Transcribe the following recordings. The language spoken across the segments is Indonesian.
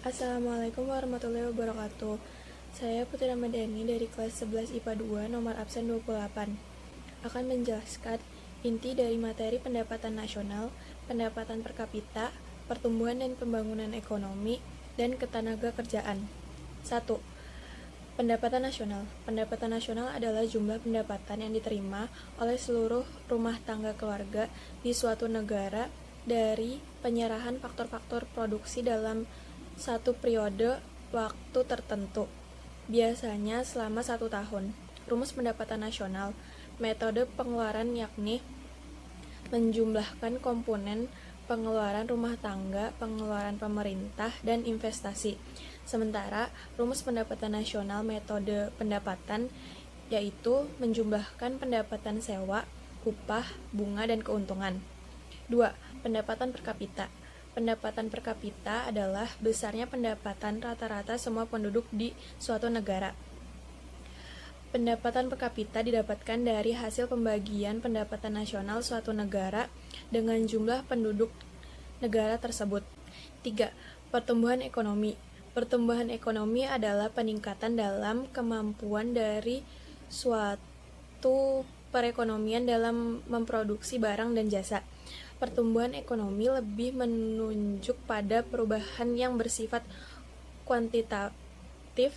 Assalamualaikum warahmatullahi wabarakatuh. Saya Putri Ramadhani dari kelas 11 IPA 2, nomor absen 28. Akan menjelaskan inti dari materi pendapatan nasional, pendapatan per kapita, pertumbuhan dan pembangunan ekonomi, dan ketenaga kerjaan. 1. Pendapatan nasional. Pendapatan nasional adalah jumlah pendapatan yang diterima oleh seluruh rumah tangga keluarga di suatu negara dari penyerahan faktor-faktor produksi dalam satu periode waktu tertentu, biasanya selama 1 tahun. Rumus pendapatan nasional. Metode pengeluaran yakni menjumlahkan komponen pengeluaran rumah tangga, pengeluaran pemerintah, dan investasi. Sementara rumus pendapatan nasional metode pendapatan yaitu menjumlahkan pendapatan sewa, upah, bunga, dan keuntungan. 2. Pendapatan per kapita. Pendapatan per kapita adalah besarnya pendapatan rata-rata semua penduduk di suatu negara. Pendapatan per kapita didapatkan dari hasil pembagian pendapatan nasional suatu negara dengan jumlah penduduk negara tersebut. 3. Pertumbuhan ekonomi. Pertumbuhan ekonomi adalah peningkatan dalam kemampuan dari suatu perekonomian dalam memproduksi barang dan jasa. Pertumbuhan ekonomi lebih menunjuk pada perubahan yang bersifat kuantitatif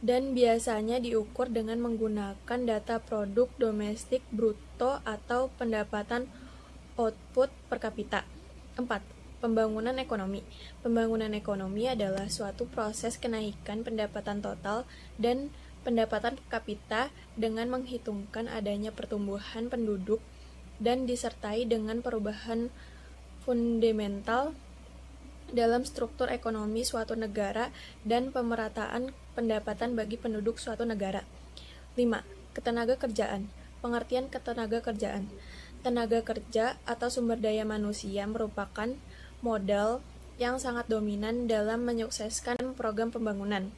dan biasanya diukur dengan menggunakan data produk domestik bruto atau pendapatan output per kapita. 4. Pembangunan ekonomi. Pembangunan ekonomi adalah suatu proses kenaikan pendapatan total dan pendapatan per kapita dengan menghitungkan adanya pertumbuhan penduduk dan disertai dengan perubahan fundamental dalam struktur ekonomi suatu negara dan pemerataan pendapatan bagi penduduk suatu negara. 5. Ketenaga kerjaan. Pengertian ketenaga kerjaan. Tenaga kerja atau sumber daya manusia merupakan modal yang sangat dominan dalam menyukseskan program pembangunan.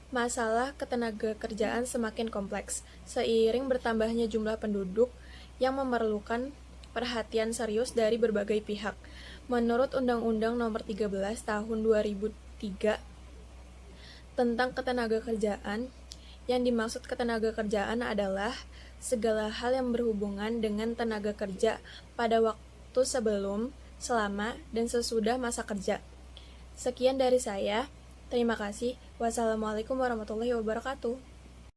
Masalah ketenaga kerjaan semakin kompleks seiring bertambahnya jumlah penduduk yang memerlukan perhatian serius dari berbagai pihak. Menurut Undang-Undang Nomor 13 Tahun 2003 tentang ketenaga kerjaan, yang dimaksud ketenaga kerjaan adalah segala hal yang berhubungan dengan tenaga kerja pada waktu sebelum, selama, dan sesudah masa kerja. Sekian dari saya. Terima kasih. Wassalamualaikum warahmatullahi wabarakatuh.